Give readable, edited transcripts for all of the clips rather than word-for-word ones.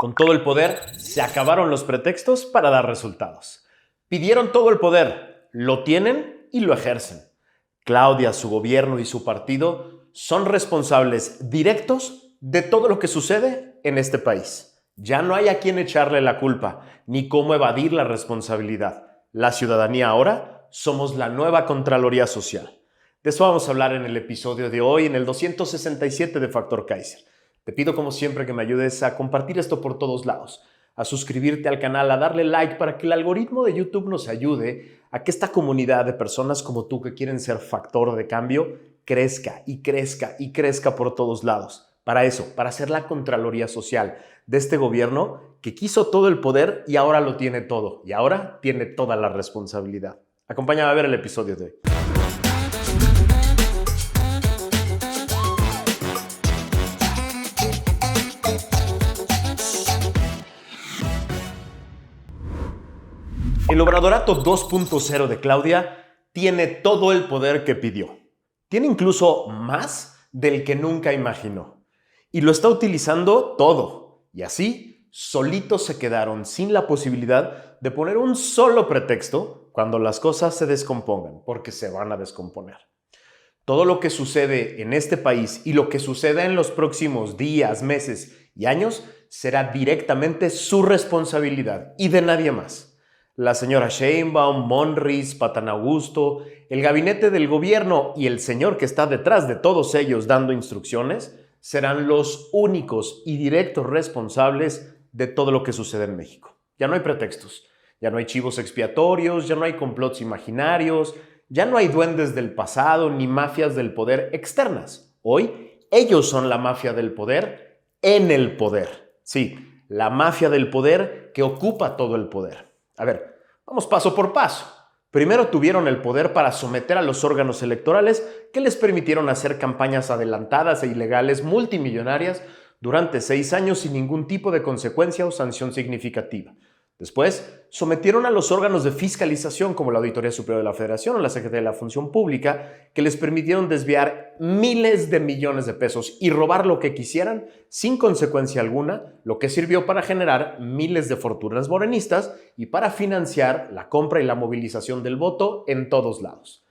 Con todo el poder, se acabaron los pretextos para dar resultados. Pidieron todo el poder, lo tienen y lo ejercen. Claudia, su gobierno y su partido son responsables directos de todo lo que sucede en este país. Ya no hay a quien echarle la culpa, ni cómo evadir la responsabilidad. La ciudadanía ahora somos la nueva Contraloría Social. De eso vamos a hablar en el episodio de hoy, en el 267 de Factor Kaiser. Te pido como siempre que me ayudes a compartir esto por todos lados, a suscribirte al canal, a darle like para que el algoritmo de YouTube nos ayude a que esta comunidad de personas como tú que quieren ser factor de cambio crezca y crezca y crezca por todos lados. Para eso, para ser la Contraloría Social de este gobierno que quiso todo el poder y ahora lo tiene todo y ahora tiene toda la responsabilidad. Acompáñame a ver el episodio de hoy. El Obradorato 2.0 de Claudia tiene todo el poder que pidió. Tiene incluso más del que nunca imaginó. Y lo está utilizando todo. Y así, solitos se quedaron sin la posibilidad de poner un solo pretexto cuando las cosas se descompongan, porque se van a descomponer. Todo lo que sucede en este país y lo que suceda en los próximos días, meses y años será directamente su responsabilidad y de nadie más. La señora Sheinbaum, Monris, Patán Augusto, el gabinete del gobierno y el señor que está detrás de todos ellos dando instrucciones serán los únicos y directos responsables de todo lo que sucede en México. Ya no hay pretextos, ya no hay chivos expiatorios, ya no hay complots imaginarios, ya no hay duendes del pasado ni mafias del poder externas. Hoy ellos son la mafia del poder en el poder. Sí, la mafia del poder que ocupa todo el poder. A ver, vamos paso por paso. Primero tuvieron el poder para someter a los órganos electorales que les permitieron hacer campañas adelantadas e ilegales multimillonarias durante 6 años sin ningún tipo de consecuencia o sanción significativa. Después, sometieron a los órganos de fiscalización como la Auditoría Superior de la Federación o la Secretaría de la Función Pública que les permitieron desviar miles de millones de pesos y robar lo que quisieran sin consecuencia alguna, lo que sirvió para generar miles de fortunas morenistas y para financiar la compra y la movilización del voto en todos lados.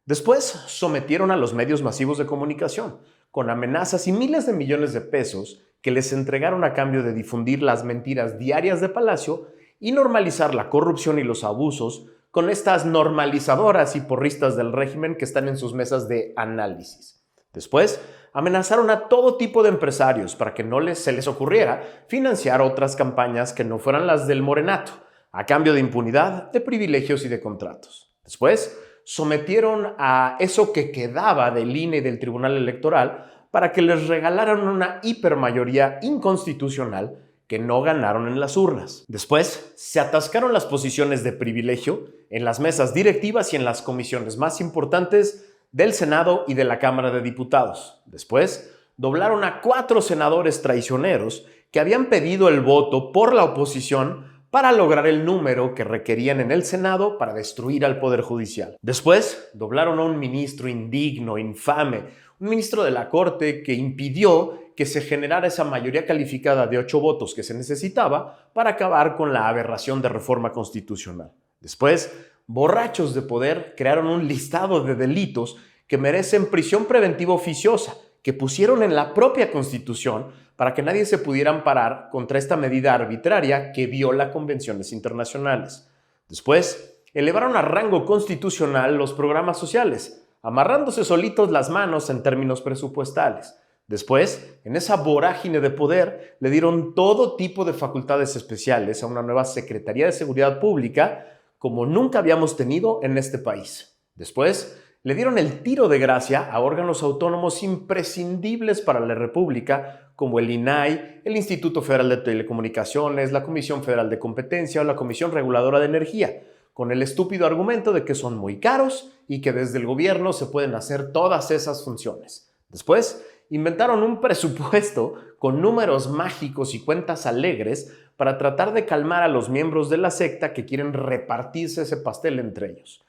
Después, sometieron a los medios masivos de comunicación con amenazas y miles de millones de pesos que les entregaron a cambio de difundir las mentiras diarias de Palacio y normalizar la corrupción y los abusos con estas normalizadoras y porristas del régimen que están en sus mesas de análisis. Después, amenazaron a todo tipo de empresarios para que no se les ocurriera financiar otras campañas que no fueran las del morenato, a cambio de impunidad, de privilegios y de contratos. Después, sometieron a eso que quedaba del INE y del Tribunal Electoral para que les regalaran una hipermayoría inconstitucional que no ganaron en las urnas. Después, se atascaron las posiciones de privilegio en las mesas directivas y en las comisiones más importantes del Senado y de la Cámara de Diputados. Después, doblaron a 4 senadores traicioneros que habían pedido el voto por la oposición para lograr el número que requerían en el Senado para destruir al Poder Judicial. Después, doblaron a un ministro indigno, infame, un ministro de la Corte que impidió que se generara esa mayoría calificada de 8 votos que se necesitaba para acabar con la aberración de reforma constitucional. Después, borrachos de poder crearon un listado de delitos que merecen prisión preventiva oficiosa, que pusieron en la propia Constitución para que nadie se pudiera amparar contra esta medida arbitraria que viola convenciones internacionales. Después, elevaron a rango constitucional los programas sociales, amarrándose solitos las manos en términos presupuestales. Después, en esa vorágine de poder, le dieron todo tipo de facultades especiales a una nueva Secretaría de Seguridad Pública como nunca habíamos tenido en este país. Después, le dieron el tiro de gracia a órganos autónomos imprescindibles para la República, como el INAI, el Instituto Federal de Telecomunicaciones, la Comisión Federal de Competencia o la Comisión Reguladora de Energía, con el estúpido argumento de que son muy caros y que desde el gobierno se pueden hacer todas esas funciones. Después, inventaron un presupuesto con números mágicos y cuentas alegres para tratar de calmar a los miembros de la secta que quieren repartirse ese pastel entre ellos.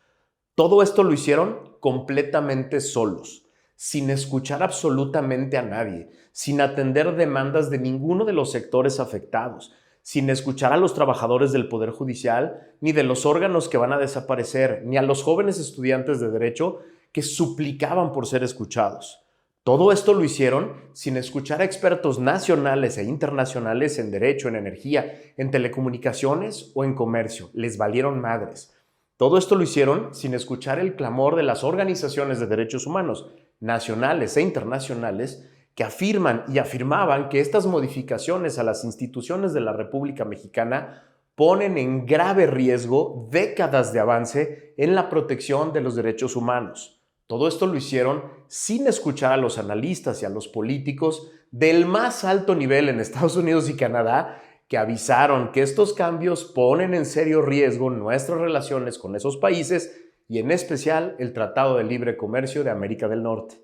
Todo esto lo hicieron completamente solos, sin escuchar absolutamente a nadie, sin atender demandas de ninguno de los sectores afectados, sin escuchar a los trabajadores del Poder Judicial, ni de los órganos que van a desaparecer, ni a los jóvenes estudiantes de Derecho que suplicaban por ser escuchados. Todo esto lo hicieron sin escuchar a expertos nacionales e internacionales en derecho, en energía, en telecomunicaciones o en comercio. Les valieron madres. Todo esto lo hicieron sin escuchar el clamor de las organizaciones de derechos humanos, nacionales e internacionales, que afirman y afirmaban que estas modificaciones a las instituciones de la República Mexicana ponen en grave riesgo décadas de avance en la protección de los derechos humanos. Todo esto lo hicieron sin escuchar a los analistas y a los políticos del más alto nivel en Estados Unidos y Canadá, que avisaron que estos cambios ponen en serio riesgo nuestras relaciones con esos países y en especial el Tratado de Libre Comercio de América del Norte.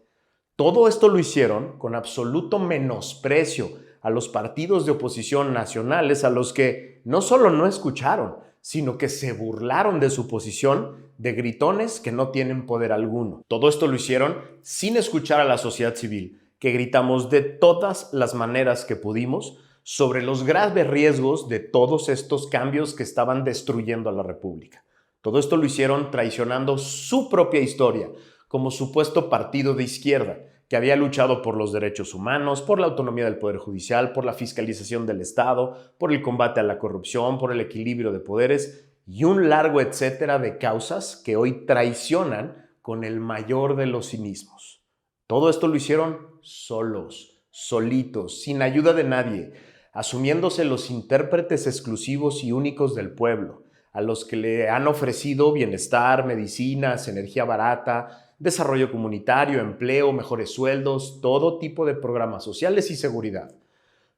Todo esto lo hicieron con absoluto menosprecio a los partidos de oposición nacionales, a los que no solo no escucharon, sino que se burlaron de su posición de gritones que no tienen poder alguno. Todo esto lo hicieron sin escuchar a la sociedad civil, que gritamos de todas las maneras que pudimos sobre los graves riesgos de todos estos cambios que estaban destruyendo a la República. Todo esto lo hicieron traicionando su propia historia como supuesto partido de izquierda, que había luchado por los derechos humanos, por la autonomía del Poder Judicial, por la fiscalización del Estado, por el combate a la corrupción, por el equilibrio de poderes y un largo etcétera de causas que hoy traicionan con el mayor de los cinismos. Todo esto lo hicieron solos, solitos, sin ayuda de nadie, asumiéndose los intérpretes exclusivos y únicos del pueblo, a los que le han ofrecido bienestar, medicinas, energía barata, desarrollo comunitario, empleo, mejores sueldos, todo tipo de programas sociales y seguridad.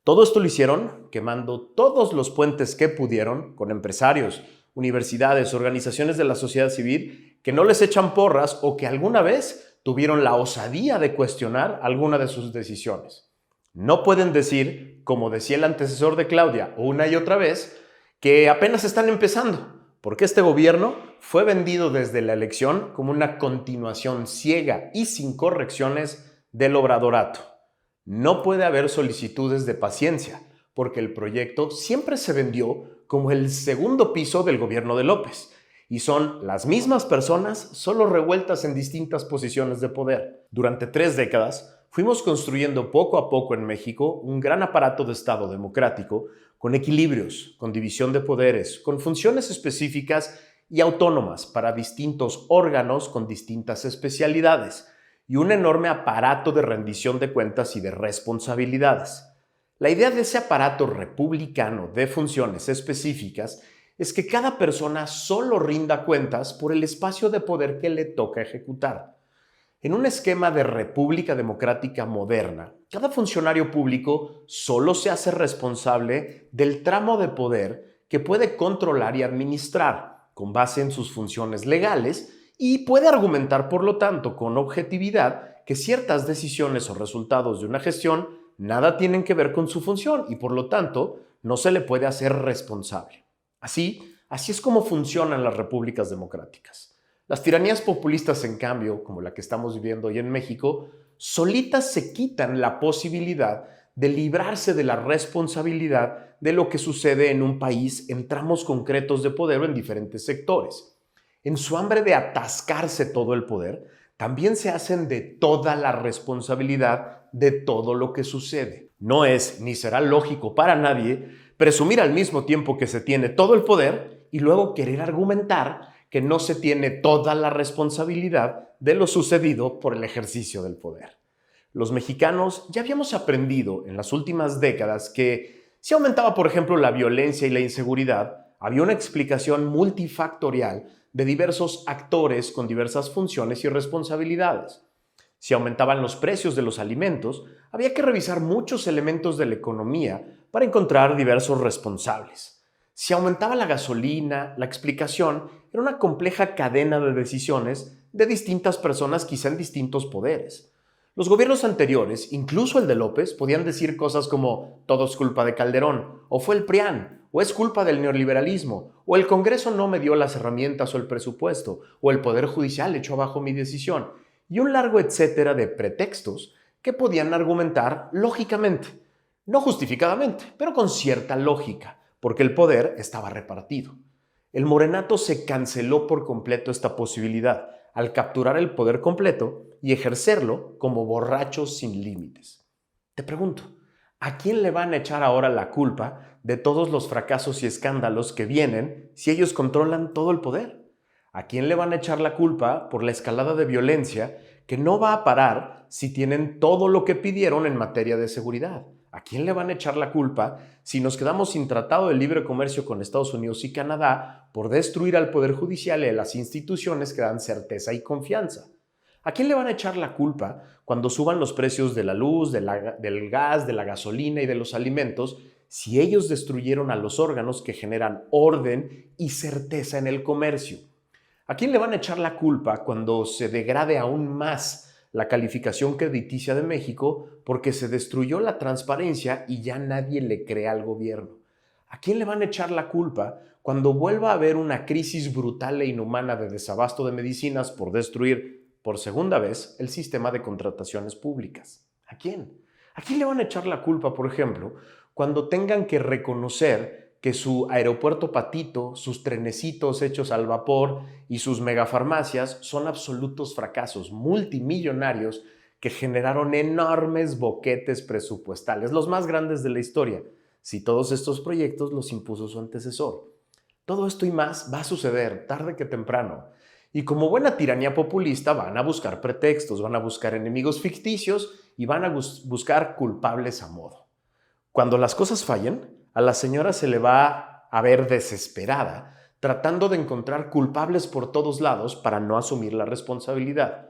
Todo esto lo hicieron quemando todos los puentes que pudieron con empresarios, universidades, organizaciones de la sociedad civil que no les echan porras o que alguna vez tuvieron la osadía de cuestionar alguna de sus decisiones. No pueden decir, como decía el antecesor de Claudia una y otra vez, que apenas están empezando, porque este gobierno fue vendido desde la elección como una continuación ciega y sin correcciones del obradorato. No puede haber solicitudes de paciencia, porque el proyecto siempre se vendió como el segundo piso del gobierno de López, y son las mismas personas, solo revueltas en distintas posiciones de poder. Durante 3 décadas, fuimos construyendo poco a poco en México un gran aparato de Estado democrático con equilibrios, con división de poderes, con funciones específicas y autónomas para distintos órganos con distintas especialidades y un enorme aparato de rendición de cuentas y de responsabilidades. La idea de ese aparato republicano de funciones específicas es que cada persona solo rinda cuentas por el espacio de poder que le toca ejecutar. En un esquema de república democrática moderna, cada funcionario público solo se hace responsable del tramo de poder que puede controlar y administrar, con base en sus funciones legales, y puede argumentar, por lo tanto, con objetividad, que ciertas decisiones o resultados de una gestión nada tienen que ver con su función y, por lo tanto, no se le puede hacer responsable. Así es como funcionan las repúblicas democráticas. Las tiranías populistas, en cambio, como la que estamos viviendo hoy en México, solitas se quitan la posibilidad de librarse de la responsabilidad de lo que sucede en un país en tramos concretos de poder o en diferentes sectores. En su hambre de atascarse todo el poder, también se hacen de toda la responsabilidad de todo lo que sucede. No es ni será lógico para nadie presumir al mismo tiempo que se tiene todo el poder y luego querer argumentar que no se tiene toda la responsabilidad de lo sucedido por el ejercicio del poder. Los mexicanos ya habíamos aprendido en las últimas décadas que si aumentaba, por ejemplo, la violencia y la inseguridad, había una explicación multifactorial de diversos actores con diversas funciones y responsabilidades. Si aumentaban los precios de los alimentos, había que revisar muchos elementos de la economía para encontrar diversos responsables. Si aumentaba la gasolina, la explicación era una compleja cadena de decisiones de distintas personas, quizá en distintos poderes. Los gobiernos anteriores, incluso el de López, podían decir cosas como todo es culpa de Calderón, o fue el PRIAN, o es culpa del neoliberalismo, o el Congreso no me dio las herramientas o el presupuesto, o el Poder Judicial echó abajo mi decisión. y un largo etcétera de pretextos que podían argumentar lógicamente, no justificadamente, pero con cierta lógica, porque el poder estaba repartido. El morenato se canceló por completo esta posibilidad al capturar el poder completo y ejercerlo como borrachos sin límites. Te pregunto, ¿a quién le van a echar ahora la culpa de todos los fracasos y escándalos que vienen si ellos controlan todo el poder? ¿A quién le van a echar la culpa por la escalada de violencia que no va a parar si tienen todo lo que pidieron en materia de seguridad? ¿A quién le van a echar la culpa si nos quedamos sin tratado de libre comercio con Estados Unidos y Canadá por destruir al Poder Judicial y a las instituciones que dan certeza y confianza? ¿A quién le van a echar la culpa cuando suban los precios de la luz, del gas, de la gasolina y de los alimentos si ellos destruyeron a los órganos que generan orden y certeza en el comercio? ¿A quién le van a echar la culpa cuando se degrade aún más la calificación crediticia de México porque se destruyó la transparencia y ya nadie le cree al gobierno? ¿A quién le van a echar la culpa cuando vuelva a haber una crisis brutal e inhumana de desabasto de medicinas por destruir por segunda vez el sistema de contrataciones públicas? ¿A quién? ¿A quién le van a echar la culpa, por ejemplo, cuando tengan que reconocer que su aeropuerto patito, sus trenecitos hechos al vapor y sus megafarmacias son absolutos fracasos multimillonarios que generaron enormes boquetes presupuestales, los más grandes de la historia, si todos estos proyectos los impuso su antecesor? Todo esto y más va a suceder tarde que temprano. Y como buena tiranía populista van a buscar pretextos, van a buscar enemigos ficticios y van a buscar culpables a modo. Cuando las cosas fallen, a la señora se le va a ver desesperada, tratando de encontrar culpables por todos lados para no asumir la responsabilidad.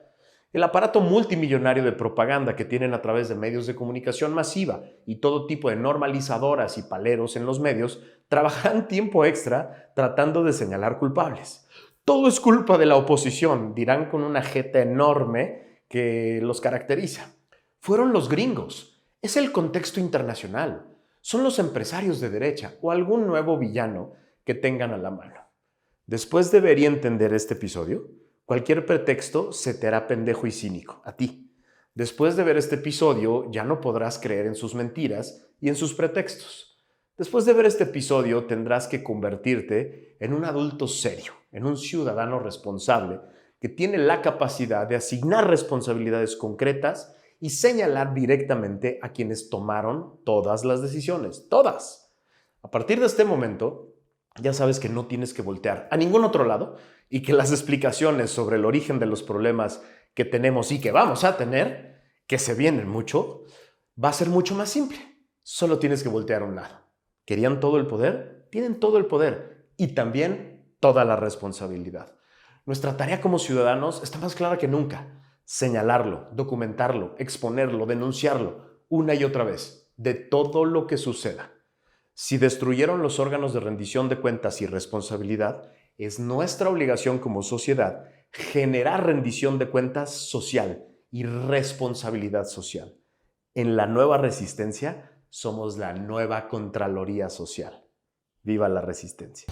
El aparato multimillonario de propaganda que tienen a través de medios de comunicación masiva y todo tipo de normalizadoras y paleros en los medios trabajan tiempo extra tratando de señalar culpables. Todo es culpa de la oposición, dirán con una jeta enorme que los caracteriza. Fueron los gringos, es el contexto internacional, son los empresarios de derecha o algún nuevo villano que tengan a la mano. Después de ver y entender este episodio, cualquier pretexto se te hará pendejo y cínico, a ti. Después de ver este episodio, ya no podrás creer en sus mentiras y en sus pretextos. Después de ver este episodio, tendrás que convertirte en un adulto serio, en un ciudadano responsable que tiene la capacidad de asignar responsabilidades concretas y señalar directamente a quienes tomaron todas las decisiones, todas. A partir de este momento, ya sabes que no tienes que voltear a ningún otro lado y que las explicaciones sobre el origen de los problemas que tenemos y que vamos a tener, que se vienen mucho, va a ser mucho más simple. Solo tienes que voltear a un lado. ¿Querían todo el poder? Tienen todo el poder y también toda la responsabilidad. Nuestra tarea como ciudadanos está más clara que nunca. Señalarlo, documentarlo, exponerlo, denunciarlo una y otra vez de todo lo que suceda. Si destruyeron los órganos de rendición de cuentas y responsabilidad, es nuestra obligación como sociedad generar rendición de cuentas social y responsabilidad social. En la nueva resistencia somos la nueva Contraloría Social. ¡Viva la resistencia!